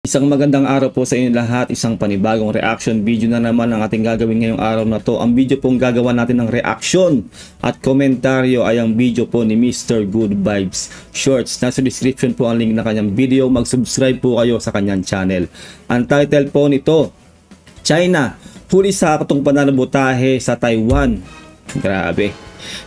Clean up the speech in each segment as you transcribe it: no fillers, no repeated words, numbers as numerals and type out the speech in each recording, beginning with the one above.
Isang magandang araw po sa inyo lahat, isang panibagong reaction video na naman ang ating gagawin ngayong araw na to. Ang video pong gagawa natin ng reaction at komentaryo ay ang video po ni Mr. Good Vibes Shorts. Nasa description po ang link na kanyang video, mag-subscribe po kayo sa kanyang channel. Ang title po nito, China, huli sa katong pananabotahe sa Taiwan. Grabe.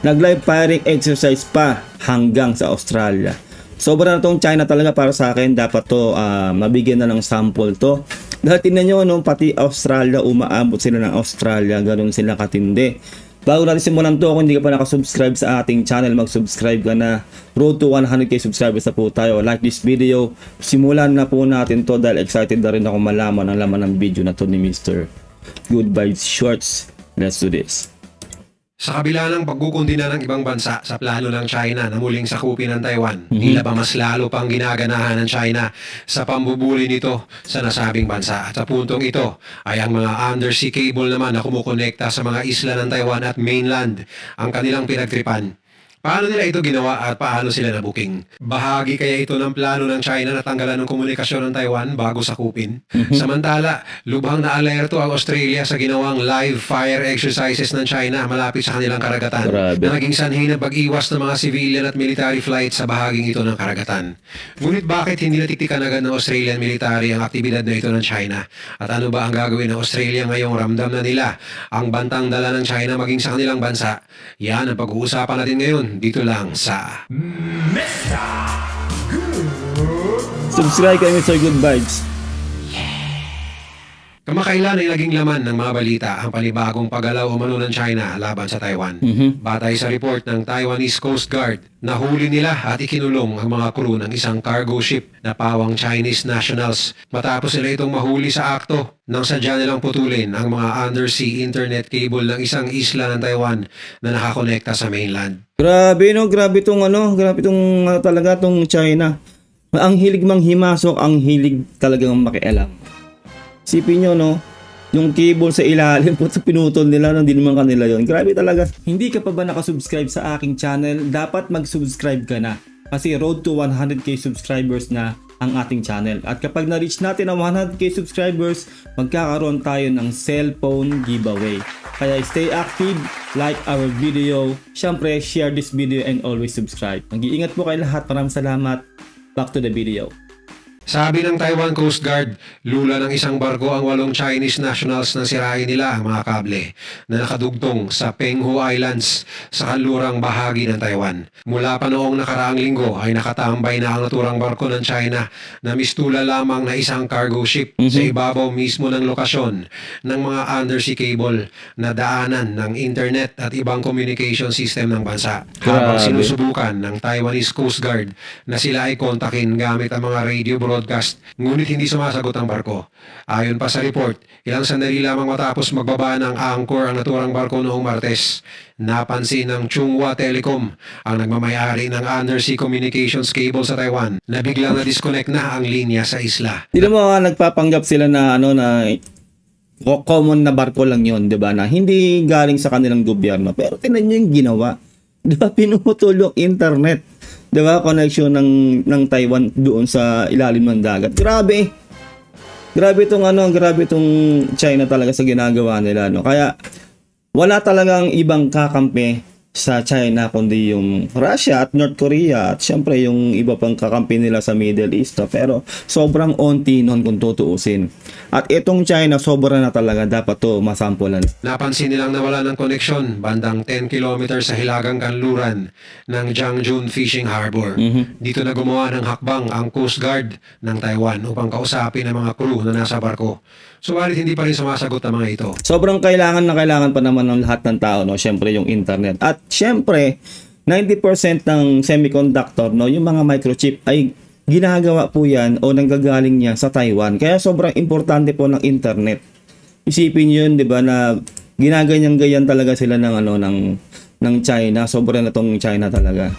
Nag-live firing exercise pa hanggang sa Australia. Sobra na tong China talaga para sa akin. Dapat to mabigyan na ng sample to. Dahil tingnan nyo, no, pati Australia, umaabot sila ng Australia. Ganun sila katindi. Bago natin simulan to, kung hindi ka pa nakasubscribe sa ating channel, mag-subscribe ka na. Road to 100k subscribers na po tayo. Like this video. Simulan na po natin to dahil excited na rin ako malaman ang laman ng video na to ni Mr. Good Vibes Shorts. Let's do this. Sa kabila ng pagkukundina ng ibang bansa sa plano ng China na muling sakupin ng Taiwan, tila ba mas lalo pang ginaganahan ng China sa pambubuli nito sa nasabing bansa. At sa puntong ito ay ang mga undersea cable naman na kumukonekta sa mga isla ng Taiwan at mainland ang kanilang pinagtripan. Paano nila ito ginawa at paano sila nabuking? Bahagi kaya ito ng plano ng China na tanggalan ng komunikasyon ng Taiwan bago sakupin? Samantala, lubhang na alerto ang Australia sa ginawang live fire exercises ng China malapit sa kanilang karagatan. Na naging sanhi ng pag-iwas ng mga civilian at military flights sa bahaging ito ng karagatan. Ngunit bakit hindi natitikan agad ng Australian military ang aktibidad na ito ng China? At ano ba ang gagawin ng Australia ngayong ramdam na nila ang bantang dala ng China maging sa kanilang bansa? Yan ang pag-uusapan natin ngayon dito lang sa Mr. Subscribe kay Mr. Good Vibes. Kamakailan ay naging laman ng mga balita ang panibagong paggalaw umano ng China laban sa Taiwan. Batay sa report ng Taiwanese Coast Guard, nahuli nila at ikinulong ang mga crew ng isang cargo ship na pawang Chinese nationals matapos nila itong mahuli sa akto nang sadya nilang putulin ang mga undersea internet cable ng isang isla ng Taiwan na nakakonekta sa mainland. Grabe no, grabe tong talaga tong China. Ang hilig manghimasok, ang hilig talagang makialam. Sipin nyo, no, yung cable sa ilalim po pinutol nila, hindi naman kanila yon. Grabe talaga. Hindi ka pa ba nakasubscribe sa aking channel? Dapat mag-subscribe ka na. Kasi road to 100k subscribers na ang ating channel. At kapag na-reach natin ang 100k subscribers, magkakaroon tayo ng cellphone giveaway. Kaya stay active, like our video, syempre share this video and always subscribe. Mag-iingat po kayo lahat. Maraming salamat. Back to the video. Sabi ng Taiwan Coast Guard, lula ng isang barko ang 8 Chinese nationals na sirain nila ang mga kable na nakadugtong sa Penghu Islands sa kanlurang bahagi ng Taiwan. Mula pa noong nakaraang linggo ay nakatambay na ang naturang barko ng China na mistula lamang na isang cargo ship sa ibabaw mismo ng lokasyon ng mga undersea cable na daanan ng internet at ibang communication system ng bansa. Habang sinusubukan ng Taiwanese Coast Guard na sila ay kontakin gamit ang mga radio broadcast, ngunit hindi sumasagot ang barko. Ayon pa sa report, ilang sandali lamang matapos magbaba ng anchor ang naturang barko noong Martes, napansin ng Chunghwa Telecom, ang nagmamayari ng undersea communications cable sa Taiwan, na biglang na-disconnect na ang linya sa isla. Hindi mo nagpapanggap sila na na common na barko lang yon, 'di ba? Na hindi galing sa kanilang gobyerno. Pero tingnan niyo yung ginawa. 'Di ba, pinutol yung internet. 'Di ba, connection ng Taiwan doon sa ilalim ng dagat. Grabe. Grabe itong China talaga sa ginagawa nila, no. Kaya wala talagang ibang kakampi sa China kundi yung Russia at North Korea at syempre yung iba pang kakampi nila sa Middle East. Pero sobrang onti nun kung tutuusin. At itong China, sobra na talaga, dapat to masampulan. Napansin nilang nawala ng koneksyon bandang 10 km sa hilagang kanluran ng Jiangjun Fishing Harbor. Dito na gumawa ng hakbang ang Coast Guard ng Taiwan upang kausapin ang mga crew na nasa barko. Subalit hindi pa rin sumasagot ang mga ito. Sobrang kailangan pa naman ng lahat ng tao, no? Syempre yung internet. At syempre, 90% ng semiconductor, no, yung mga microchip ay ginagawa po yan o nanggagaling niya sa Taiwan. Kaya sobrang importante po ng internet. Isipin yun, 'di ba, na ginaganyan-ganyan talaga sila ng ng China. Sobrang na tong China talaga.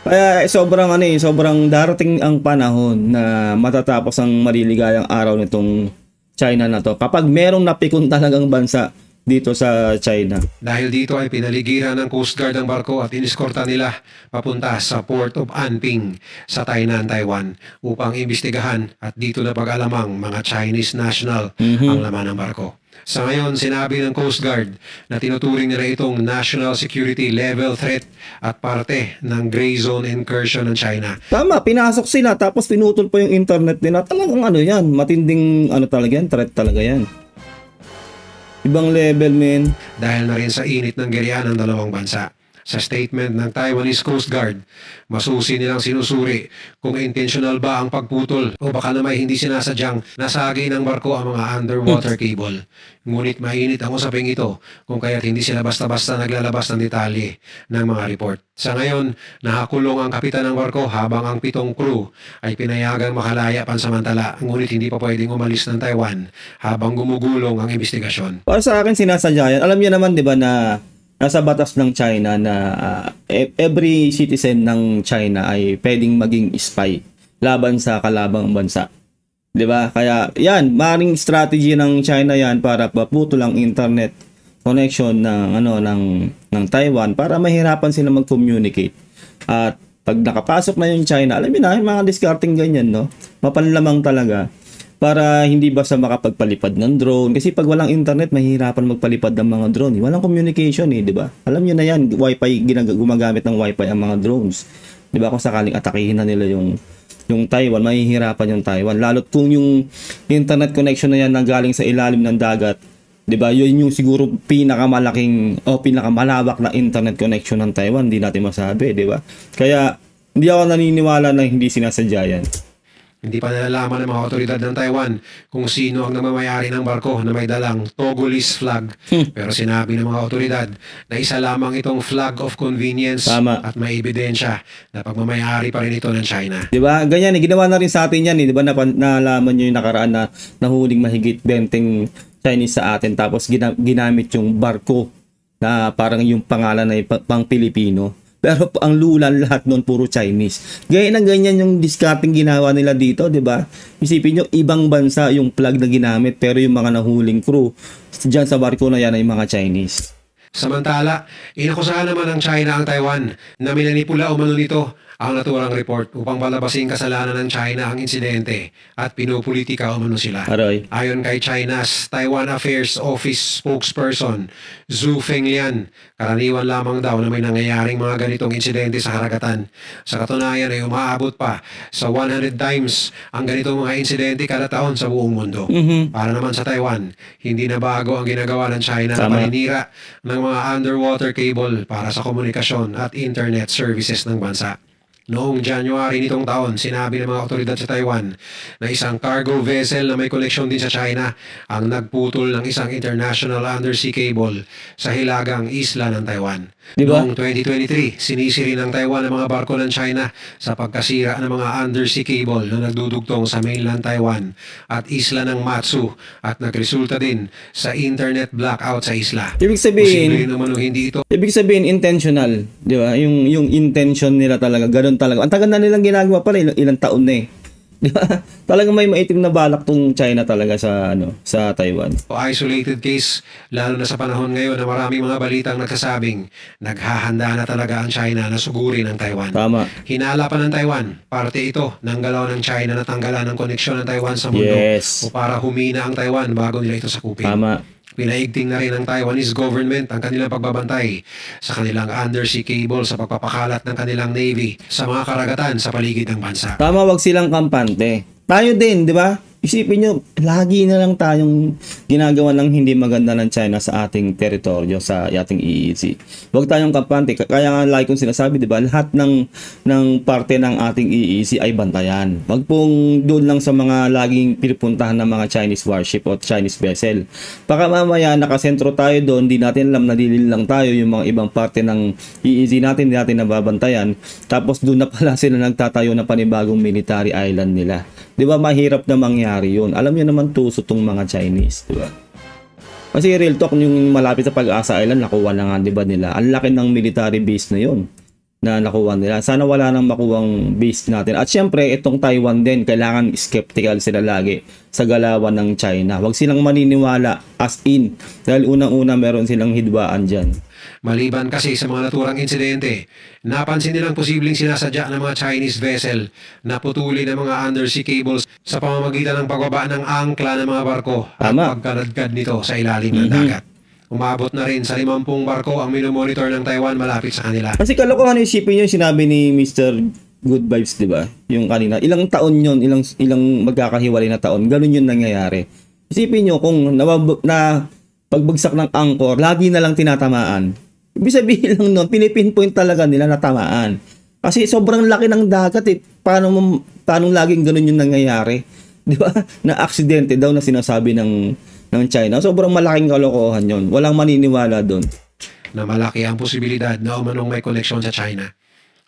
Kaya sobrang darating ang panahon na matatapos ang maliligayang araw nitong China na to. Kapag merong napikon talagang bansa dito sa China. Dahil dito ay pinaligiran ng Coast Guard ang barko at iniskorta nila papunta sa Port of Anping sa Tainan, Taiwan upang imbestigahan at dito na pag-alamang mga Chinese national ang laman ng barko. Sa ngayon, sinabi ng Coast Guard na tinuturing nila itong national security level threat at parte ng gray zone incursion ng China. Tama, pinasok sila tapos pinutol pa yung internet nila. Talagang ano yan, matinding ano talaga yan, threat talaga yan. Ibang level, men. Dahil na rin sa init ng geryan ng dalawang bansa. Sa statement ng Taiwanese Coast Guard, masusi nilang sinusuri kung intentional ba ang pagputol o baka na may hindi sinasadyang nasagi ng barko ang mga underwater cable. Ngunit mainit ang usaping ito kung kaya't hindi sila basta-basta naglalabas ng detalye ng mga report. Sa ngayon, nakakulong ang kapitan ng barko habang ang 7 crew ay pinayagang makalaya pansamantala, ngunit hindi pa pwedeng umalis ng Taiwan habang gumugulong ang investigasyon. Para sa akin sinasadya yan. Alam niyo naman 'di ba na nasa batas ng China na every citizen ng China ay pwedeng maging spy laban sa kalabang bansa. 'Di ba? Kaya 'yan, maring strategy ng China 'yan para paputol ang internet connection ng ng Taiwan para mahirapan sila mag-communicate. At pag nakapasok na yung China, alam niyo na, yung mga discarding ganyan, no? Mapanlamang talaga. Para hindi basta makapagpalipad ng drone. Kasi pag walang internet, mahihirapan magpalipad ng mga drone. Walang communication di ba? Alam niyo na yan, wifi, gumagamit ng wifi ang mga drones. Di ba? Kung sakaling atakihin na nila yung Taiwan, mahihirapan yung Taiwan. Lalo't kung yung internet connection na yan nanggaling sa ilalim ng dagat, di ba? Yun yung siguro pinakamalaking o pinakamalawak na internet connection ng Taiwan. Hindi natin masabi, di ba? Kaya, hindi ako naniniwala na hindi sinasadya yan. Hindi pa nalalaman ng mga otoridad ng Taiwan kung sino ang namamayari ng barko na may dalang Togolese flag. Pero sinabi ng mga otoridad na isa lamang itong flag of convenience. Tama. At may ebidensya na pagmamayari pa rin ito ng China. Diba? Ganyan ginawa na rin sa atin yan Diba nalaman nyo yung nakaraan na nahuling mahigit 20 Chinese sa atin tapos ginamit yung barko na parang yung pangalan na pang Pilipino. Pero ang lulan lahat nun puro Chinese. Ganyan yung discarding ginawa nila dito, 'di ba? Isipin niyo ibang bansa yung flag na ginamit pero yung mga nahuling crew diyan sa barko na yan ay mga Chinese. Samantala, inakusahan naman ng China ang Taiwan na minanipula umano nito ang naturang report upang palabasing kasalanan ng China ang insidente at pinupolitika umano sila. Aray. Ayon kay China's Taiwan Affairs Office spokesperson Zhu Fenglian, karaniwan lamang daw na may nangyayaring mga ganitong insidente sa karagatan. Sa katunayan ay umaabot pa sa 100 times ang ganitong mga insidente kada taon sa buong mundo. Para naman sa Taiwan, hindi na bago ang ginagawa ng China na paninira ng mga underwater cable para sa komunikasyon at internet services ng bansa. Noong January nitong taon, sinabi ng mga otoridad sa Taiwan na isang cargo vessel na may koneksyon din sa China ang nagputol ng isang international undersea cable sa hilagang isla ng Taiwan. Diba? Noong 2023, sinisiri ng Taiwan ang mga barko ng China sa pagkasira ng mga undersea cable na nagdudugtong sa mainland Taiwan at isla ng Matsu at nagresulta din sa internet blackout sa isla. Ibig sabihin, posible naman hindi ito. Ibig sabihin intentional, 'di ba? Yung intention nila talaga, ganun talaga. Ang tagal na nilang ginagawa pala, ilang taon na eh. 'Di ba? Talagang may maitim na balak tong China talaga sa Taiwan. Isolated case, lalo na sa panahon ngayon na maraming mga balitang nagsasabing naghahanda na talaga ang China na sugurin ang Taiwan. Tama. Hinala pa ng Taiwan, parte ito ng galaw ng China na tanggalan ng koneksyon ng Taiwan sa mundo. Yes. O para humina ang Taiwan bago nila ito sakupin. Tama. Pinaigting na rin ng Taiwanese government ang kanilang pagbabantay sa kanilang undersea cable sa pagpapakalat ng kanilang navy sa mga karagatan sa paligid ng bansa. Tama, wag silang kampante. Tayo din, 'di ba? Isipin nyo, lagi na lang tayong ginagawa ng hindi maganda ng China sa ating teritoryo, sa ating EEZ. Huwag tayong kampante. Kaya nga like kong sinasabi, di ba? Lahat ng parte ng ating EEZ ay bantayan. Huwag pong doon lang sa mga laging pinupuntahan ng mga Chinese warship o Chinese vessel. Baka mamaya nakasentro tayo doon, di natin alam, nadilil lang tayo yung mga ibang parte ng EEZ natin, di natin nababantayan. Tapos doon na pala sila nagtatayo ng panibagong military island nila. Di ba? Mahirap na mangyari yun. Alam niyo naman tuso tong mga Chinese, di ba? Kasi real talk, yung malapit sa Pag-asa Island, nakuha na nga, di ba nila? Ang laki ng military base na yun. na nakuha nila. Sana wala nang makuwang base natin. At syempre, itong Taiwan din, kailangan skeptical sila lagi sa galawan ng China. Huwag silang maniniwala as in. Dahil unang-una meron silang hidwaan dyan. Maliban kasi sa mga naturang insidente, napansin nilang posibleng sinasadya ng mga Chinese vessel na putulin ng mga undersea cables sa pamamagitan ng pagbaba ng angkla ng mga barko at Tama. pagkaladkad nito sa ilalim ng dagat. Umabot na rin sa 50 barko ang minomonitor ng Taiwan malapit sa kanila. Kasi kalokohan isipin nyo, sinabi ni Mr. Good Vibes, di ba? Yung kanina, ilang taon yun, ilang magkakahiwalay na taon, ganun yun nangyayari. Isipin nyo kung na pagbagsak ng angkor, lagi na lang tinatamaan. Ibig sabihin lang nun, pinipinpoint talaga nila na tamaan. Kasi sobrang laki ng dagat eh. Paano laging ganun yung nangyayari? Di ba? Na aksidente daw na sinasabi ng China. Sobrang malaking kalokohan yun. Walang maniniwala doon. Na malaki ang posibilidad na umanong may koneksyon sa China.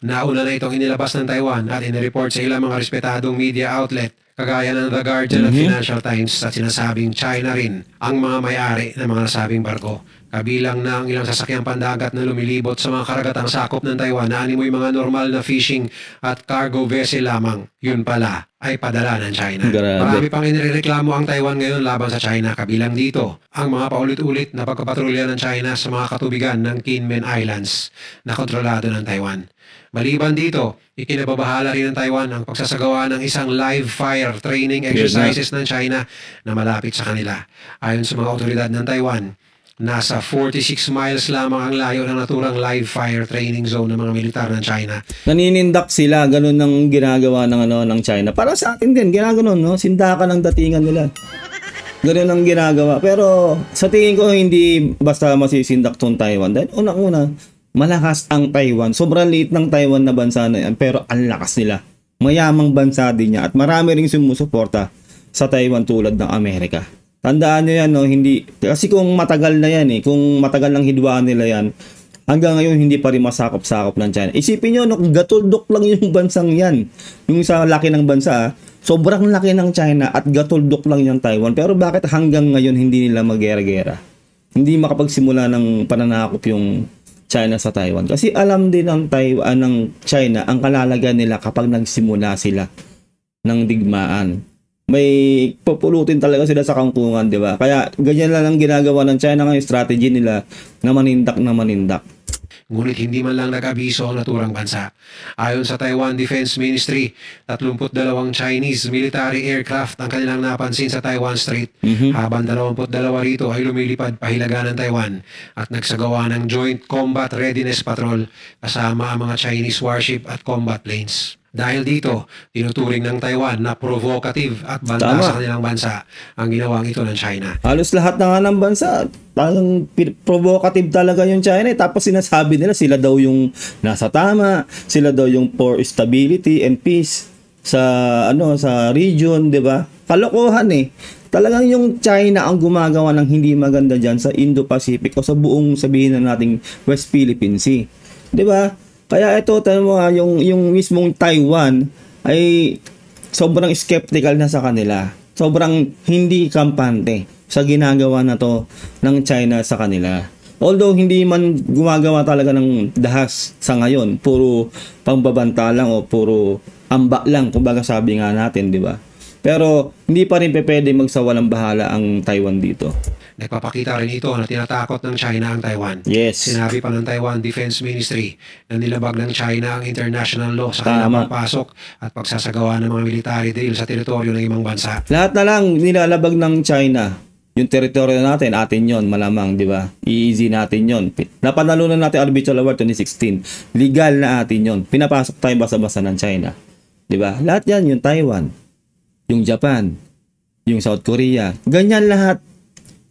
Nauna na itong inilabas ng Taiwan at inireport sa ilang mga respetadong media outlet kagaya ng The Guardian at Financial Times at sinasabing China rin ang mga may-ari ng mga nasabing barko. Kabilang na ang ilang sasakyang pandagat na lumilibot sa mga karagatang sakop ng Taiwan na animoy mga normal na fishing at cargo vessel lamang. Yun pala ay padala ng China. Grabe. Marami pang inireklamo ang Taiwan ngayon laban sa China. Kabilang dito ang mga paulit-ulit na pagpapatrolya ng China sa mga katubigan ng Kinmen Islands na kontrolado ng Taiwan. Maliban dito, ikinababahala rin ng Taiwan ang pagsasagawa ng isang live fire training exercises ng China na malapit sa kanila. Ayon sa mga otoridad ng Taiwan, nasa 46 miles lamang ang layo ng naturang live fire training zone ng mga militar ng China. Naninindak sila, ganun ang ginagawa ng China. Para sa atin din, ginaganon, no? Sindakan ng datingan nila. Ganun ang ginagawa. Pero sa tingin ko, hindi basta masisindak tong Taiwan. Dahil unang-una, malakas ang Taiwan. Sobrang liit ng Taiwan na bansa na yan, pero ang lakas nila. Mayamang bansa din niya at marami ring sumusuporta sa Taiwan tulad ng Amerika. Tandaan nyo yan, no? Hindi, kasi kung matagal na yan kung matagal ng hidwaan nila yan, hanggang ngayon hindi pa rin masakop-sakop ng China. Isipin nyo, no, gatuldok lang yung bansang yan. Yung sa laki ng bansa, sobrang laki ng China at gatuldok lang yung Taiwan. Pero bakit hanggang ngayon hindi nila magera-gera? Hindi makapagsimula ng pananakop yung China sa Taiwan. Kasi alam din ng China ang kalalagyan nila kapag nagsimula sila ng digmaan. May pupulutin talaga sila sa kangkungan, di ba? Kaya ganyan lang ang ginagawa ng China ngayong strategy nila na manindak na manindak. Ngunit hindi man lang nag-abiso ang naturang bansa. Ayon sa Taiwan Defense Ministry, 32 Chinese military aircraft ang kanilang napansin sa Taiwan Strait, habang 22 rito ay lumilipad pahilaga ng Taiwan at nagsagawa ng Joint Combat Readiness Patrol kasama ang mga Chinese warship at combat planes. Dahil dito, tinuturing ng Taiwan na provocative at banta sa kanilang bansa ang ginawang ito ng China. Halos lahat na nga ng bansa, parang provocative talaga yung China. Tapos sinasabi nila sila daw yung nasa tama, sila daw yung for stability and peace sa sa region, 'di ba? Kalokohan Talagang yung China ang gumagawa ng hindi maganda diyan sa Indo-Pacific o sa buong sabihin na nating West Philippine Sea. 'Di ba? Kaya ito, tanong mo yung mismong Taiwan ay sobrang skeptical na sa kanila. Sobrang hindi kampante sa ginagawa na to ng China sa kanila. Although hindi man gumagawa talaga ng dahas sa ngayon, puro pangbabanta lang o puro amba lang, kumbaga sabi nga natin, di ba? Pero hindi pa rin pwede magsawalang bahala ang Taiwan dito. Nagpapakita rin ito na tinatakot ng China ang Taiwan. Yes. Sinabi pa ng Taiwan Defense Ministry na nilabag ng China ang international law sa kanilang pagpasok at pagsasagawa ng mga military drill sa teritoryo ng ibang bansa. Lahat na lang nilalabag ng China. Yung teritoryo natin, atin yon, malamang, di ba? I-easy natin yon. Napanalunan natin Arbitral Award 2016. Legal na atin yon. Pinapasok tayo basa-basa ng China. Di ba? Lahat yan, yung Taiwan, yung Japan, yung South Korea. Ganyan lahat.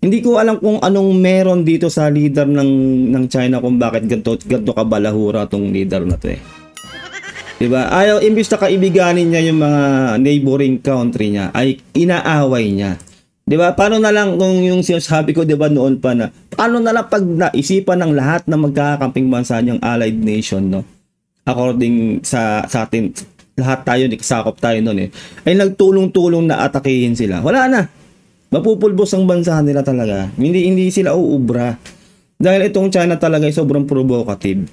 Hindi ko alam kung anong meron dito sa leader ng China kung bakit ganto kabalahura tong leader na to Diba? Ayaw, imbis na kaibiganin niya yung mga neighboring country niya, ay inaaway niya. Diba? Paano na lang kung yung sinasabi ko, diba, noon pa na, paano na lang pag naisipan ng lahat na magkakamping bansa niyang allied nation, no? According sa atin, lahat tayo, sakop tayo noon ay nagtulong-tulong na atakihin sila. Wala na. Mapupulbos ang bansa nila talaga. Hindi sila uubra. Dahil itong China talaga ay sobrang provocative.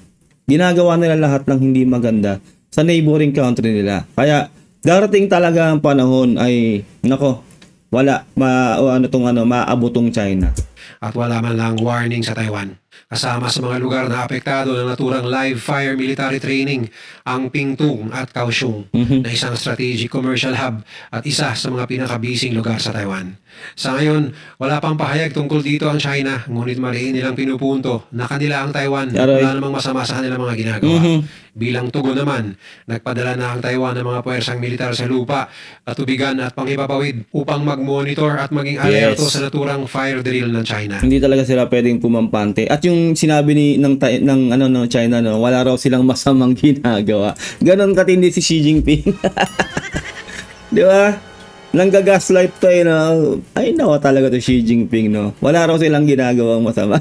ginagawa nila lahat ng hindi maganda sa neighboring country nila. Kaya darating talaga ang panahon ay nako, wala maabot tong China. At wala man lang warning sa Taiwan. Kasama sa mga lugar na apektado ng naturang live fire military training ang Pingtung at Kaohsiung na isang strategic commercial hub at isa sa mga pinakabising lugar sa Taiwan. Sa ngayon, wala pang pahayag tungkol dito ang China, ngunit mariin nilang pinupunto na kanila ang Taiwan at wala namang masama sa kanilang mga ginagawa. Bilang tugon naman, nagpadala na ang Taiwan ng mga puwersang militar sa lupa at tubigan at pangipapawid upang mag-monitor at maging alerto sa naturang fire drill ng China. Hindi talaga sila pwedeng pumampante. At yung sinabi ng China, no, wala raw silang masamang ginagawa. Ganon katindi si Xi Jinping. Di ba? Nanggagaslight tayo na, ay nawa talaga to Xi Jinping, no? Wala raw silang ginagawang masama.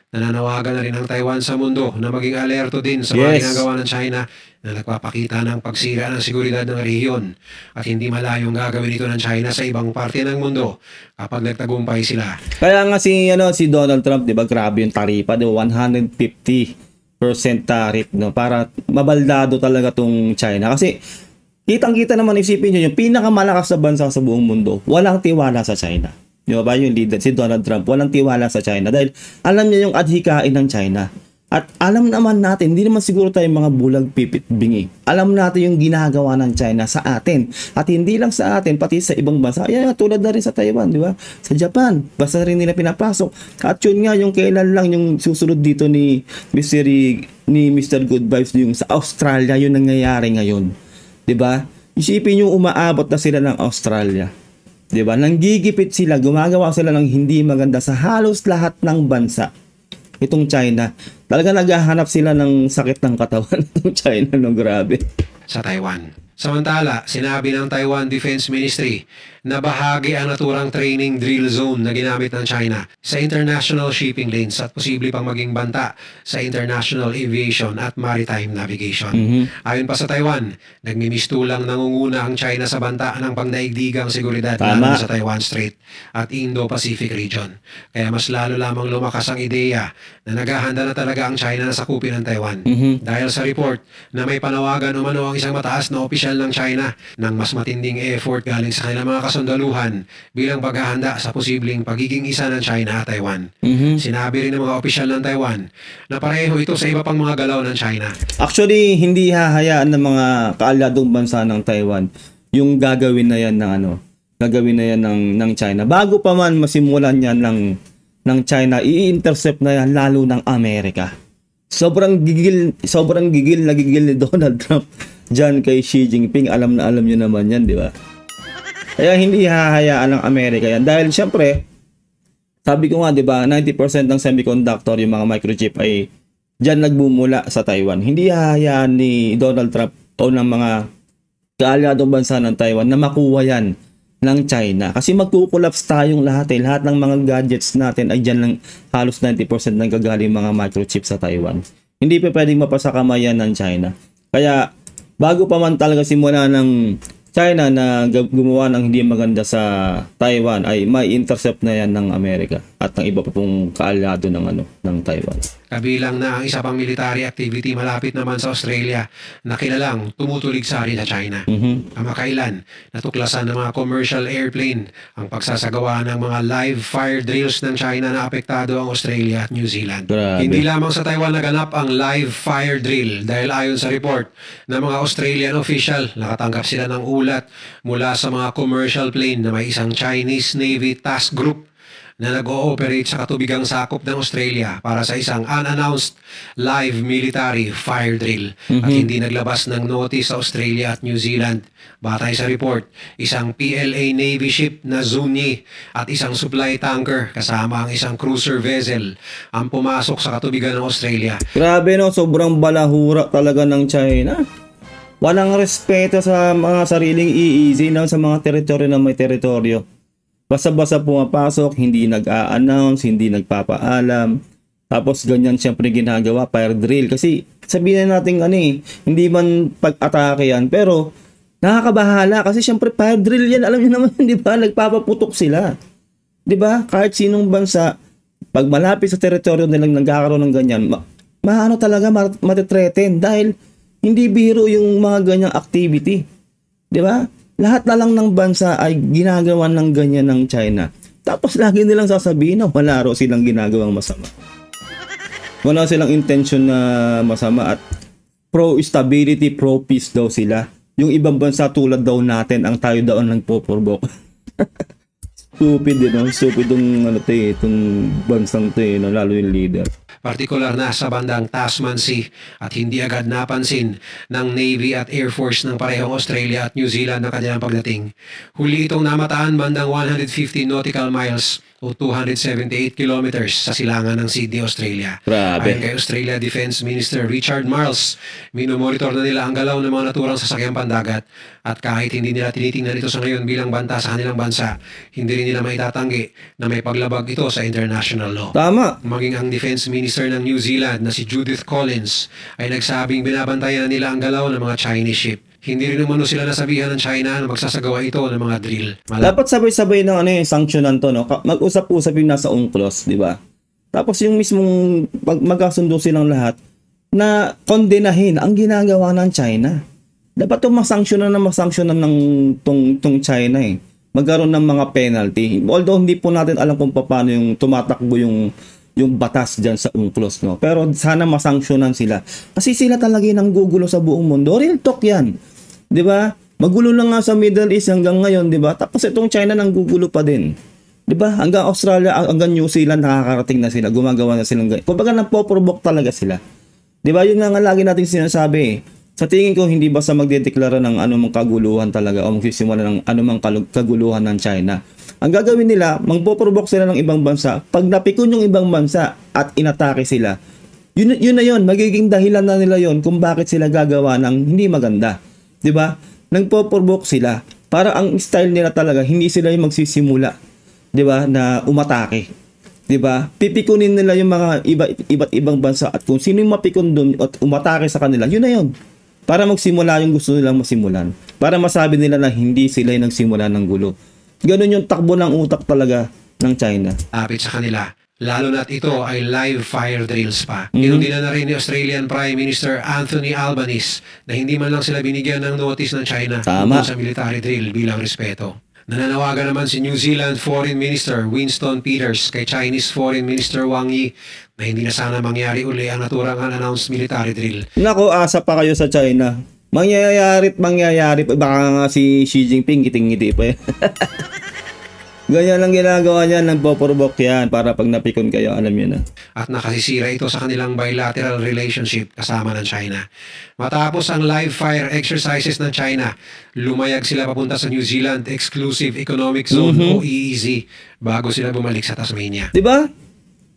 Nananawagan na rin ang Taiwan sa mundo na maging alerto din sa mga ginagawa ng China na nagpapakita ng pagsira ng seguridad ng rehiyon at hindi malayong gagawin ito ng China sa ibang parte ng mundo kapag nagtagumpay sila. Kaya nga si Donald Trump, 'di ba, grabe yung taripa, 150% tariff, no, para mabaldado talaga tong China kasi kitang-kita naman, isipin niyo, yung pinakamalakas na bansa sa buong mundo, walang tiwala sa China. Di ba, yung leader, si Donald Trump, walang tiwala sa China dahil alam niya yung adhikain ng China. At alam naman natin, hindi naman siguro tayo mga bulag pipit bingi. Alam natin yung ginagawa ng China sa atin. At hindi lang sa atin, pati sa ibang bansa. Ayan, tulad na rin sa Taiwan, di ba? Sa Japan, basta rin nila pinapasok. At yun nga, yung kailan lang yung susunod dito ni Mr. Good Vibes, yung sa Australia, yun nangyayari ngayon. Di ba? Isipin yung umaabot na sila ng Australia. Diba? Nanggigipit sila, gumagawa sila ng hindi maganda sa halos lahat ng bansa. Itong China, talaga naghahanap sila ng sakit ng katawan ng China, no, grabe. Sa Taiwan. Samantala, sinabi ng Taiwan Defense Ministry na bahagi ang naturang training drill zone na ginamit ng China sa international shipping lanes at posible pang maging banta sa international aviation at maritime navigation. Ayon pa sa Taiwan, nagmimistulang nangunguna ang China sa banta ng pangdaigdigang seguridad lalo sa Taiwan Strait at Indo-Pacific region. Kaya mas lalo lamang lumakas ang ideya na naghahanda na talaga ang China na sakupin ng Taiwan. Dahil sa report na may panawagan umano ang isang mataas na opisyal ng China ng mas matinding effort galing sa kanilang mga kasundaluhan bilang paghahanda sa posibleng pagiging isa ng China at Taiwan. Sinabi rin ng mga opisyal ng Taiwan na pareho ito sa iba pang mga galaw ng China. Actually, hindi hahayaan ng mga kaalyadong bansa ng Taiwan yung gagawin na yan ng China. Bago pa man masimulan yan ng China, i-intercept na yan lalo ng Amerika. Sobrang gigil ni Donald Trump dyan kay Xi Jinping. Alam nyo naman yan, di ba? Kaya hindi hahayaan ng Amerika yan. Dahil syempre, sabi ko nga, di ba, 90% ng semiconductor, yung mga microchip ay dyan nagbumula sa Taiwan. Hindi hahayaan ni Donald Trump o ng mga kaalyadong bansa ng Taiwan na makuha yan ng China. Kasi magkukulaps tayong lahat. Lahat ng mga gadgets natin ay dyan lang halos 90% ng gagaling mga microchip sa Taiwan. Hindi pa pwedeng mapasakamayan ng China. Kaya bago pa man talaga simula ng China na gumawa ng hindi maganda sa Taiwan, ay may intercept na yan ng Amerika at ng iba pa pong kaalyado ng Taiwan. Kabilang na ang isa pang military activity malapit naman sa Australia na kilalang tumutulig sa rin sa China. Kamakailan, natuklasan ng mga commercial airplane ang pagsasagawa ng mga live fire drills ng China na apektado ang Australia at New Zealand. Grabe. Hindi lamang sa Taiwan naganap ang live fire drill dahil ayon sa report ng mga Australian official, nakatanggap sila ng ulat mula sa mga commercial plane na may isang Chinese Navy task group na nag-ooperate sa katubigang sakop ng Australia para sa isang unannounced live military fire drill at hindi naglabas ng notice sa Australia at New Zealand. Batay sa report, isang PLA Navy ship na Zunyi at isang supply tanker kasama ang isang cruiser vessel ang pumasok sa katubigan ng Australia. Grabe, no, sobrang balahura talaga ng China. Walang respeto sa mga sariling EEZ na sa mga teritoryo na may teritoryo. Basta-basta pumapasok, hindi nag-a-announce, hindi nagpapaalam. Tapos ganyan siyempre ginagawa, fire drill. Kasi sabihin natin hindi man pag-atake yan. Pero nakakabahala kasi siyempre fire drill yan. Alam niyo naman, di ba? Nagpapaputok sila. Di ba? Kahit sinong bansa, pag malapit sa teritoryo nilang nagkakaroon ng ganyan, maano talaga matitreaten dahil hindi biro yung mga ganyang activity. 'Di ba? Lahat na lang ng bansa ay ginagawa ng ganyan ng China. Tapos lagi nilang sasabihin na wala raw silang ginagawang masama. Wala silang intention na masama at pro-stability, pro-peace daw sila. Yung ibang bansa tulad daw natin ang tayo daw ang nagpo-provoke. Stupid stupid itong bansang to lalo yung leader. Partikular na sa bandang Tasman Sea at hindi agad napansin ng Navy at Air Force ng parehong Australia at New Zealand ang kanilang pagdating. Huli itong namataan bandang 150 nautical miles o 278 kilometers sa silangan ng Sydney, Australia. Grabe. Ayon kay Australia Defense Minister Richard Marles, minomonitor na nila ang galaw ng mga naturang sasakyang pandagat at kahit hindi nila tinitingnan ito sa ngayon bilang banta sa kanilang bansa, hindi rin nila maitatanggi na may paglabag ito sa international law. Tama. Maging ang Defense Minister ng New Zealand na si Judith Collins ay nagsabing binabantayan nila ang galaw ng mga Chinese ship. Hindi rin umano sila nasabihan ng China na magsasagawa ito ng mga drill. Dapat sabay-sabay ng sanksyonan to, no? Mag-usap-usap yung nasa UNCLOS, di ba? Tapos yung mismong magkasundo silang lahat na kondenahin ang ginagawa ng China. Dapat itong masanksyonan ng tong China eh. Magkaroon ng mga penalty. Although hindi po natin alam kung paano yung tumatakbo yung batas dyan sa UNCLOS, no? Pero sana masanksyonan sila. Kasi sila talaga yung gugulo sa buong mundo. Real talk yan. Di ba? Magulo lang nga sa Middle East hanggang ngayon, di ba? Tapos itong China nang gugulo pa din. Di ba? Hanggang Australia, hanggang New Zealand, nakakarating na sila. Gumagawa na silang ganyan. Kumbaga nagpo-provoke talaga sila. Di ba? Yun nga lagi natin sinasabi eh. Sa tingin ko, hindi basta magdedeklara ng anumang kaguluhan talaga o magsisimula ng anumang kaguluhan ng China. Ang gagawin nila, magpo-provoke sila ng ibang bansa. Pag napikon yung ibang bansa at inatake sila, yun na yun. Magiging dahilan na nila yun kung bakit sila gagawa ng hindi maganda. 'Di ba? Nagpo-provoke sila. Para ang style nila talaga, hindi sila yung magsisimula, 'di ba, na umatake. 'Di ba? Pipikunin nila yung mga iba't ibang bansa at kung sino yung mapikon doon at umatake sa kanila, yun na yun. Para magsimula yung gusto nilang masimulan. Para masabi nila na hindi sila yung nagsimula ng gulo. Ganun yung takbo ng utak talaga ng China. Lapit sa kanila. Lalo na't ito ay live fire drills pa. Inundina na rin ni Australian Prime Minister Anthony Albanese na hindi man lang sila binigyan ng notice ng China tungkol sa military drill bilang respeto. Nananawagan naman si New Zealand Foreign Minister Winston Peters kay Chinese Foreign Minister Wang Yi na hindi na sana mangyari uli ang naturang unannounced military drill. Nako, asa pa kayo sa China. Mangyayari pa. Baka nga si Xi Jinping ngiting-ngiti pa yan. Ganyan lang ginagawa niya, nagpo-provoke yan para pag napikon kayo, alam niyo na. At nakasisira ito sa kanilang bilateral relationship kasama ng China. Matapos ang live fire exercises ng China, lumayag sila papunta sa New Zealand Exclusive Economic Zone o EEZ bago sila bumalik sa Tasmania. Diba?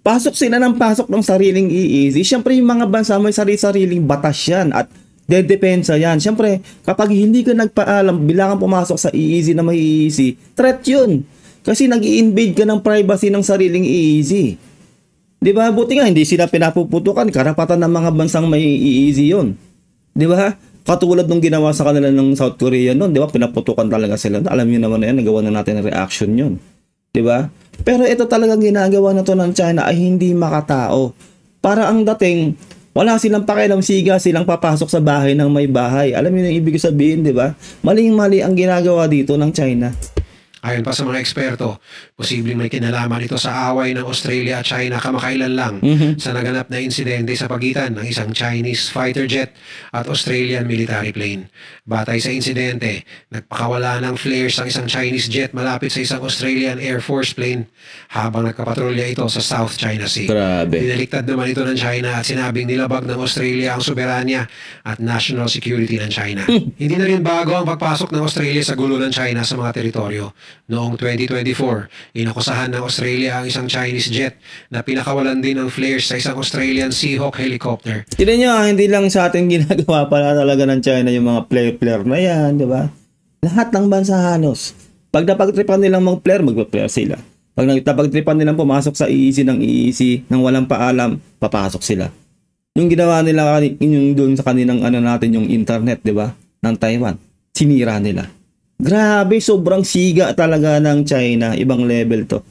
Pasok sila ng pasok ng sariling EEZ. Siyempre yung mga bansa may sariling batas yan at dedepensa yan. Siyempre, kapag hindi ka nagpaalam, bilang pumasok sa EEZ na may EEZ, threat yun. Kasi nag-i-invade ka ng privacy ng sariling EEZ. Diba? Buti nga, hindi sila pinapuputukan. Karapatan ng mga bansang may EEZ yun. Diba? Katulad nung ginawa sa kanila ng South Korea nun. Diba? Pinaputukan talaga sila. Alam nyo naman na yan, nagawa na natin ang reaction yun. Diba? Pero ito talagang ginagawa na to ng China ay hindi makatao. Para ang dating, wala silang pakialam, siga silang papasok sa bahay ng may bahay. Alam niyo yung ibig sabihin, di ba? Maling-mali ang ginagawa dito ng China. Ayon pa sa mga eksperto, posibleng may kinalaman ito sa away ng Australia at China kamakailan lang sa naganap na insidente sa pagitan ng isang Chinese fighter jet at Australian military plane. Batay sa insidente, nagpakawala ng flares ang isang Chinese jet malapit sa isang Australian Air Force plane habang nagkapatrolya ito sa South China Sea. Grabe. Pinaliktad naman ito ng China at sinabing nilabag ng Australia ang soberanya at national security ng China. Hindi na rin bago ang pagpasok ng Australia sa gulo ng China sa mga teritoryo. Noong 2024, inakusahan ng Australia ang isang Chinese jet na pinakawalan din ng flares sa isang Australian Seahawk helicopter. Tignan nyo, hindi lang sa atin ginagawa pala talaga ng China yung mga player na yan, di ba? Lahat ng bansa halos. Pag napagtripan nilang mag-player, mag-player sila. Pag napagtripan nilang pumasok sa EEZ ng EEZ, nang walang paalam, papasok sila. Yung ginawa nila yung doon sa kanilang natin, yung internet, di ba? Ng Taiwan, sinira nila. Grabe, sobrang siga talaga ng China. Ibang level to.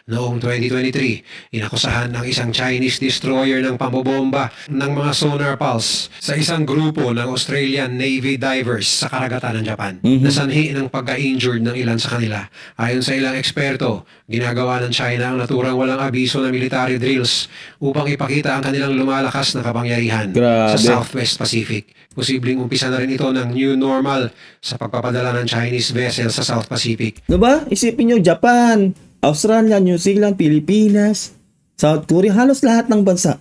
Noong 2023, inakusahan ng isang Chinese destroyer ng pambobomba ng mga sonar pulse sa isang grupo ng Australian Navy divers sa karagatan ng Japan. Nasanhi ng pagka-injured ng ilan sa kanila. Ayon sa ilang eksperto, ginagawa ng China ang naturang walang abiso na military drills upang ipakita ang kanilang lumalakas na kapangyarihan sa Southwest Pacific. Posibleng umpisa na rin ito ng new normal sa pagpapadala ng Chinese vessel sa South Pacific. Diba? Isipin nyo, Japan, Australia, New Zealand, Pilipinas, South Korea, halos lahat ng bansa.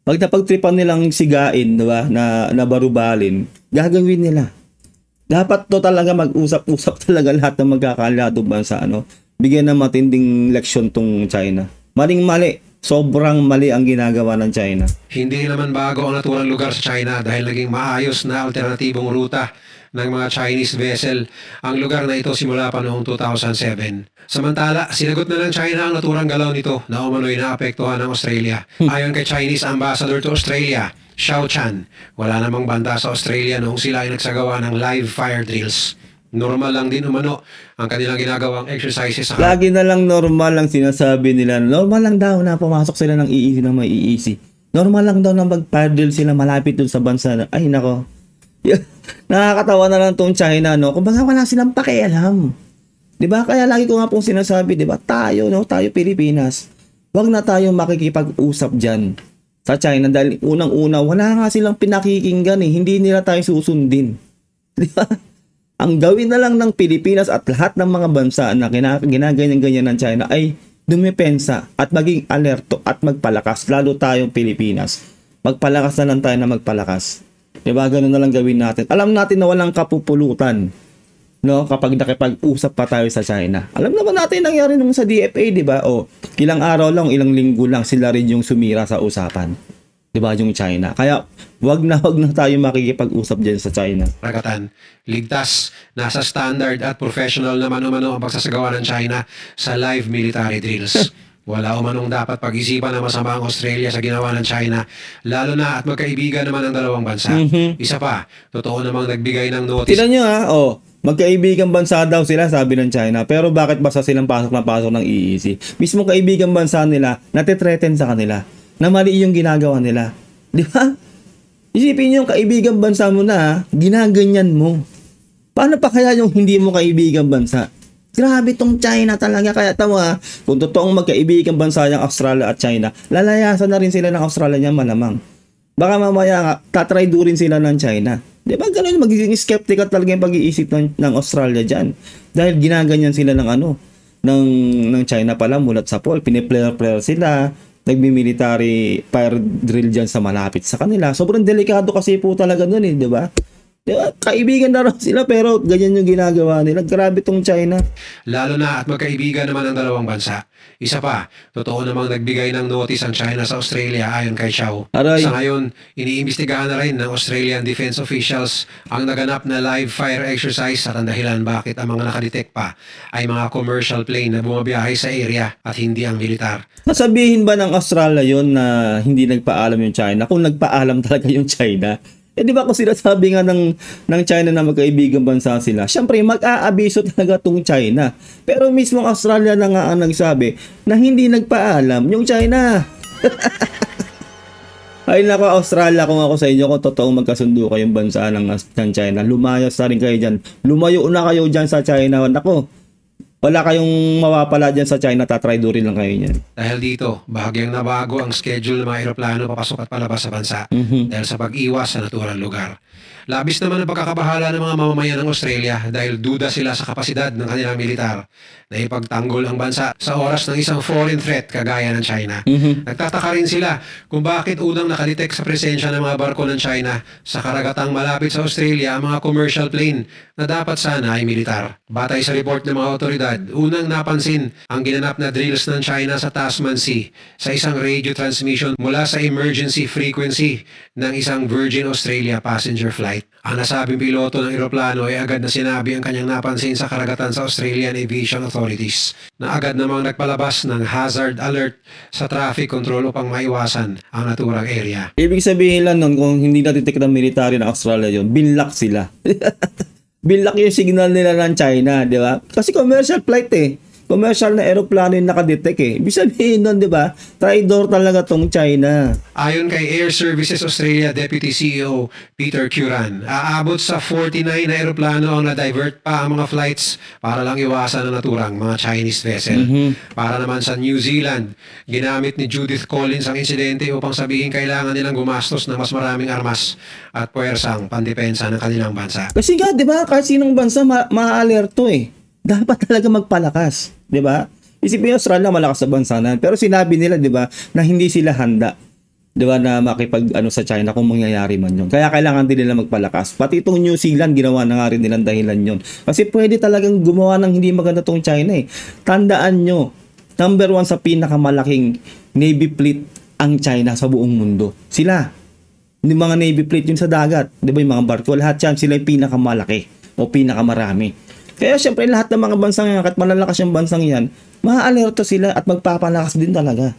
Pag napagtripan nilang sigain, diba, na barubalin, gagawin nila. Dapat to talaga mag-usap-usap talaga lahat ng magkakaladong bansa, ano? Bigyan ng matinding leksyon tong China. Maling-mali. Sobrang mali ang ginagawa ng China. Hindi naman bago ang naturang lugar sa China dahil naging maayos na alternatibong ruta ng mga Chinese vessel ang lugar na ito simula pa noong 2007. Samantala, sinagot na ng China ang naturang galaw nito na umano'y naapektuhan ng Australia. Ayon kay Chinese Ambassador to Australia, Xiao Chan, wala namang banta sa Australia noong sila ay nagsagawa ng live fire drills. Normal lang din umano ang kanilang ginagawang exercises. Lagi na lang normal lang sinasabi nila. Normal lang daw na pumasok sila ng iisi na may iisi. Normal lang daw na mag-paddle sila malapit dun sa bansa na, ay nako. Nakakatawa na lang tong China, no? Kung baga wala silang pakialam. Diba? Kaya lagi ko nga pong sinasabi, diba? Tayo, no? Tayo Pilipinas. Huwag na tayo makikipag-usap dyan sa China dahil unang-una, wala nga silang pinakikinggan eh. Hindi nila tayo susundin. Diba? Ang gawin na lang ng Pilipinas at lahat ng mga bansa na ginaganyan-ganyan ng China ay dumepensa at maging alerto at magpalakas. Lalo tayong Pilipinas. Magpalakas na lang tayo na magpalakas. Diba? Ganun na lang gawin natin. Alam natin na walang kapupulutan, no? Kapag nakipag-usap pa tayo sa China. Alam naman natin nangyari nung sa DFA, diba? O, ilang araw lang, ilang linggo lang sila rin yung sumira sa usapan. Diba yung China? Kaya wag na tayo makikipag-usap dyan sa China. Karagatan, ligtas, nasa standard at professional naman umano ang pagsasagawa ng China sa live military drills. Wala umanong dapat pag-isipan na masama ang Australia sa ginawa ng China, lalo na at magkaibigan naman ang dalawang bansa. Isa pa, totoo namang nagbigay ng notice. Tignan nyo ha, magkaibigan bansa daw sila, sabi ng China. Pero bakit basta silang pasok na pasok ng EEC? Mismo kaibigan bansa nila, natitreaten sa kanila na mali yung ginagawa nila. Di ba? Isipin nyo yung kaibigan bansa mo na, ginaganyan mo. Paano pa kaya yung hindi mo kaibigan bansa? Grabe tong China talaga. Kaya tama, kung totoong magkaibigan bansa yung Australia at China, lalayasan na rin sila ng Australia niya malamang. Baka mamaya nga, tatry rin sila ng China. Di ba ganun, magiging skeptical talaga yung pag-iisip ng Australia dyan. Dahil ginaganyan sila ng China pala mulat sa pool. Piniplayer sila, nagmi-military fire drill dyan sa malapit sa kanila. Sobrang delikado kasi po talaga nun eh, di ba? Diba? Kaibigan na rin sila pero ganyan yung ginagawa nila. Grabe tong China. Lalo na at magkaibigan naman ang dalawang bansa. Isa pa, totoo namang nagbigay ng notice ang China sa Australia ayon kay Xiao. Aray. Sa ngayon, iniimbestigahan na rin ng Australian defense officials ang naganap na live fire exercise at ang dahilan bakit ang mga nakadetect pa ay mga commercial plane na bumabiyahe sa area at hindi ang militar. Sasabihin ba ng Australia yon na hindi nagpaalam yung China? Kung nagpaalam talaga yung China, di ba kung sinasabi nga ng China na magkaibigang bansa sila, syempre mag-aabiso talaga tong China. Pero mismo ang Australia na nga ang nagsabi na hindi nagpaalam yung China. Ay nako Australia, kung ako sa inyo, kung totoo magkasundo kayong bansa ng China, lumayas na rin kayo dyan. Lumayo na kayo dyan sa China. Nako, wala kayong mawapala dyan sa China, tatry-do rin lang kayo niyan. Dahil dito, bahagyang nabago ang schedule ng mga aeroplano papasok at palabas sa bansa dahil sa pag-iwas sa naturang lugar. Labis naman ang pagkakabahala ng mga mamamayan ng Australia dahil duda sila sa kapasidad ng kanilang militar na ipagtanggol ang bansa sa oras ng isang foreign threat kagaya ng China. Nagtataka rin sila kung bakit unang nakadetect sa presensya ng mga barko ng China sa karagatang malapit sa Australia ang mga commercial plane na dapat sana ay militar. Batay sa report ng mga otoridad, unang napansin ang ginanap na drills ng China sa Tasman Sea sa isang radio transmission mula sa emergency frequency ng isang Virgin Australia passenger flight. Ang nasabing piloto ng eroplano ay agad na sinabi ang kanyang napansin sa karagatan sa Australian Aviation Authorities na agad namang nagpalabas ng hazard alert sa traffic control upang maiwasan ang naturang area. Ibig sabihin lang nun, kung hindi natitake ng military ng Australia yun, binlock sila. Binlock yung signal nila ng China, di ba? Kasi commercial flight eh. Commercial na eroplano yung nakadetect eh. Ibig sabihin nun, di ba? Traitor talaga tong China. Ayon kay Air Services Australia Deputy CEO Peter Curran, aabot sa 49 na eroplano ang na-divert pa ang mga flights para lang iwasan ang naturang mga Chinese vessel. Para naman sa New Zealand, ginamit ni Judith Collins ang insidente upang sabihin kailangan nilang gumastos ng mas maraming armas at puwersang pandepensa ng kanilang bansa. Kasi nga, di ba, kahit sinong bansa ma-alerto eh. Dapat talaga magpalakas, 'di ba? Isipin niyo, Australia malakas sa bansa na, pero sinabi nila, 'di ba, na hindi sila handa, 'di ba, na makipag sa China kung mangyayari man 'yon. Kaya kailangan din nila magpalakas. Pati itong New Zealand ginawa na nga rin nilang dahilan 'yon. Kasi pwede talagang gumawa ng hindi maganda tong China eh. Tandaan nyo, number 1 sa pinakamalaking Navy fleet ang China sa buong mundo. Sila. Yung mga Navy fleet yun sa dagat, 'di ba, yung mga barko, lahat yan sila yung pinakamalaki o pinakamarami. Kaya syempre lahat ng mga bansang yan, at malalakas yung bansang yan, maa-alerto sila at magpapalakas din talaga.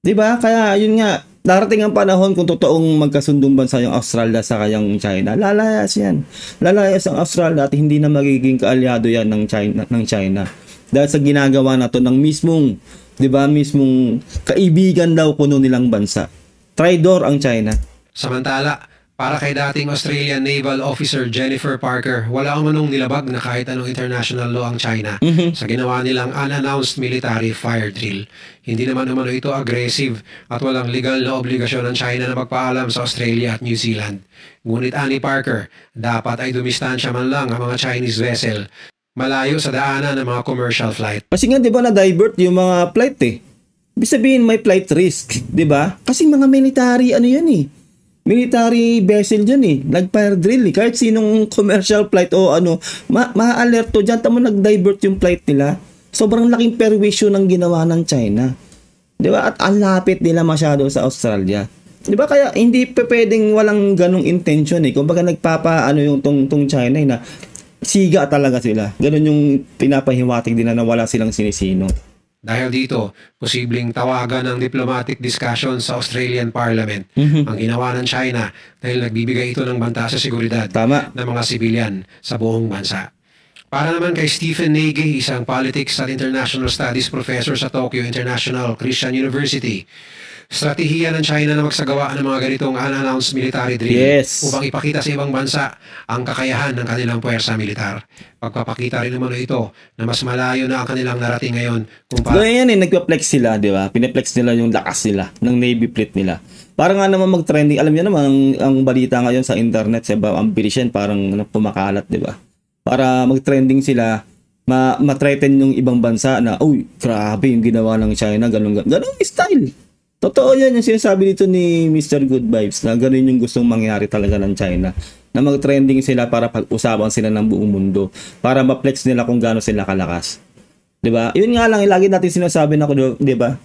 'Di ba? Kaya yun nga, darating ang panahon kung totoong magkasundong bansa yung Australia sa kayang China. Lalayas yan. Lalayas ang Australia at hindi na magiging kaalyado yan ng China. Dahil sa ginagawa na to ng mismong, 'di ba, mismong kaibigan daw kuno nilang bansa. Traidor ang China. Samantala, para kay dating Australian Naval Officer Jennifer Parker, wala umanong nilabag na kahit anong international law ang China sa ginawa nilang unannounced military fire drill. Hindi naman umano ito aggressive at walang legal na obligasyon ng China na magpaalam sa Australia at New Zealand. Ngunit ani Parker, dapat ay dumistansya man lang ang mga Chinese vessel malayo sa daanan ng mga commercial flight. Kasi nga, di ba, na-divert yung mga flight eh. Ibig sabihin may flight risk, di ba? Kasi mga military, yan eh. Military vessel dyan eh. Nag-fire drill eh. Kahit sinong commercial flight o ma-alerto dyan. Tamo nag-divert yung flight nila. Sobrang laking perwisyo ng ginawa ng China. Di ba? At ang lapit nila masyado sa Australia. Di ba? Kaya hindi pwedeng walang ganong intention eh. Kung baga yung tong China eh, na siga talaga sila. Ganon yung pinapahiwatig din na wala silang sinisino. Dahil dito, posibleng tawagan ng diplomatic discussion sa Australian Parliament ang ginawa ng China dahil nagbibigay ito ng banta sa seguridad ng mga sibilyan sa buong bansa. Para naman kay Stephen Nagy, isang politics at international studies professor sa Tokyo International Christian University, strategiya ng China na magsagawa ng mga ganitong unannounced military drill upang ipakita sa ibang bansa ang kakayahan ng kanilang puwersa militar. Pagpapakita rin naman ito na mas malayo na ang kanilang narating ngayon. Ganyan yan eh, nagpa-flex sila, di ba? Pinaplex nila yung lakas nila, ng Navy fleet nila. Para nga naman mag-trending, alam niyo naman, ang balita ngayon sa internet, ang bilis yan, parang pumakalat, di ba? Para mag-trending sila, ma-threaten yung ibang bansa na, uy, grabe yung ginawa ng China, ganun style. Totoo yan yung sinasabi dito ni Mr. Good Vibes na ganun yung gustong mangyari talaga ng China. Na mag-trending sila para pag-usapan sila ng buong mundo. Para ma-flex nila kung gaano sila kalakas. 'Di ba? Yun nga lang, lagi natin sinasabi na, 'di ba?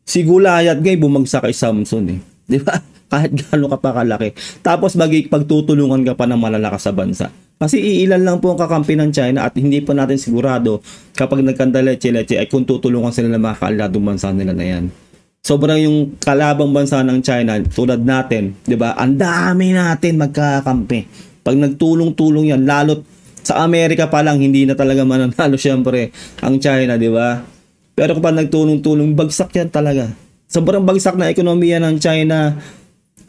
Si Goliath ngay bumagsak kay Samson eh. 'Di ba? Kahit gaano ka pa kalaki. Tapos pagtutulungan ka pa ng malalakas sa bansa. Kasi iilan lang po ang kakampi ng China at hindi pa natin sigurado kapag nagkandaleche-leche ay kung tutulungan sila ng mga kaaladong bansa nila na yan. Sobrang yung kalabang bansa ng China, tulad natin, 'di ba? Ang dami natin magkakampi. Pag nagtulong-tulong yan, lalo sa Amerika pa lang, hindi na talaga mananalo syempre ang China, 'di ba? Pero kapag nagtulong-tulong, bagsak yan talaga. Sobrang bagsak na ekonomiya ng China.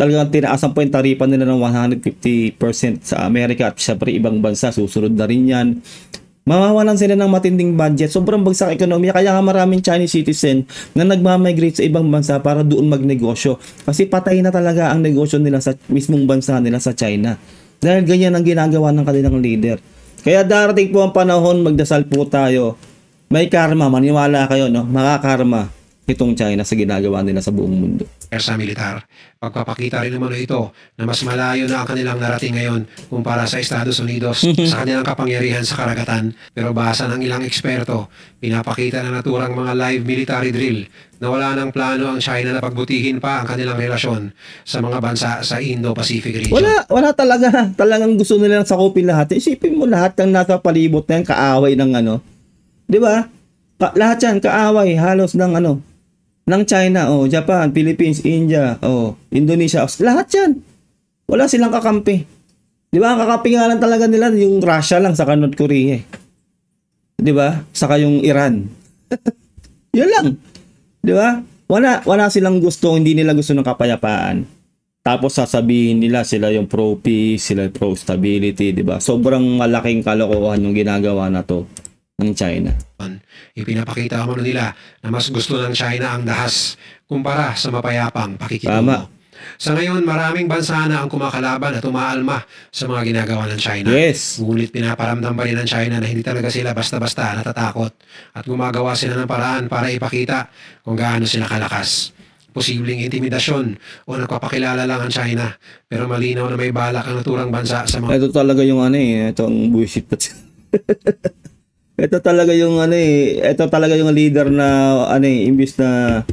Talagang tinaasan po yung taripa nila ng 150% sa Amerika at syempre ibang bansa, susunod na rin yan. Mawawalan sila ng matinding budget. Sobrang bagsak ekonomiya. Kaya nga maraming Chinese citizen na nagmamigrate sa ibang bansa para doon magnegosyo. Kasi patay na talaga ang negosyo nila sa mismong bansa nila sa China. Dahil ganyan ang ginagawa ng kanilang leader. Kaya darating po ang panahon, magdasal po tayo. May karma, maniwala kayo, no? Makakarma itong China sa ginagawa nila sa buong mundo. Sa militar. Pagpapakita rin naman ito na mas malayo na ang kanilang narating ngayon kumpara sa Estados Unidos sa kanilang kapangyarihan sa karagatan. Pero basa ng ilang eksperto, pinapakita na naturang mga live military drill na wala ng plano ang China na pagbutihin pa ang kanilang relasyon sa mga bansa sa Indo-Pacific region. Wala talaga. Talagang gusto nila sakupin lahat. Isipin mo lahat ng nasa palibot na yan, kaaway ng Di ba? Lahat yan, kaaway, halos ng China, Japan, Philippines, India, Indonesia, lahat yan. Wala silang kakampi. Di ba? Ang kakampi nga lang talaga nila yung Russia lang sa North Korea. Di ba? Saka yung Iran. Yun lang. Di ba? Wala silang gusto, hindi nila gusto ng kapayapaan. Tapos sasabihin nila sila yung pro-peace, sila yung pro-stability, di ba? Sobrang malaking kalokohan yung ginagawa na to ng China. Ipinapakita mo nila na mas gusto ng China ang dahas kumpara sa mapayapang pakikitungo. Tama. Sa ngayon, maraming bansa na ang kumakalaban at umaalma sa mga ginagawa ng China. Yes. Ngunit pinaparamdam pa rin ng China na hindi talaga sila basta-basta natatakot at gumagawa sila ng paraan para ipakita kung gaano sila kalakas. Posibleng intimidasyon o nagpapakilala lang ang China, pero malinaw na may balak ang naturang bansa sa mga... Ito talaga yung itong bullshit. Ito talaga yung ito talaga yung leader na imbis na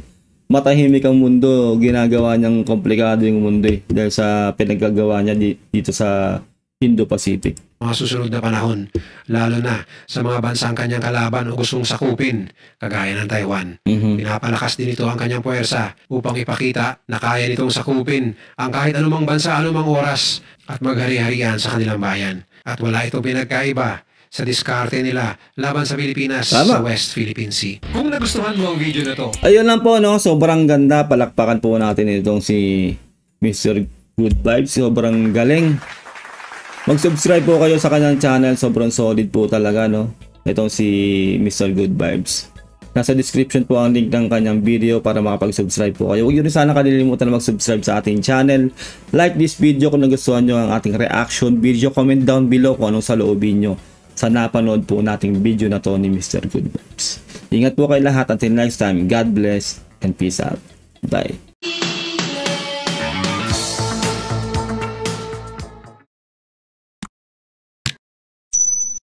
matahimik ang mundo, ginagawa niyang komplikado yung mundo dahil sa pinaggagawa niya dito sa Indo-Pacific. Mga susunod na panahon, lalo na sa mga bansang kanyang kalaban o gustong sakupin, kagaya ng Taiwan. Pinapalakas din ito ang kanyang puwersa upang ipakita na kaya nitong sakupin ang kahit anumang bansa, anumang oras at maghari-harian sa kanilang bayan. At wala itong pinagkaiba sa diskarte nila laban sa Pilipinas. Tama. Sa West Philippine Sea. Kung nagustuhan mo ang video na to, Ayun lang po, no? Sobrang ganda. Palakpakan po natin itong si Mr. Good Vibes. Sobrang galing. Mag-subscribe po kayo sa kanyang channel. Sobrang solid po talaga, no? Itong si Mr. Good Vibes. Nasa description po ang link ng kanyang video para makapag-subscribe po kayo. Huwag nyo rin sana kalilimutan na mag-subscribe sa ating channel. Like this video kung nagustuhan nyo ang ating reaction video. Comment down below kung anong saloobin nyo sa napanood po nating video na to ni Mr. Good Vibes. Ingat po kayo lahat. Until next time, God bless and peace out. Bye.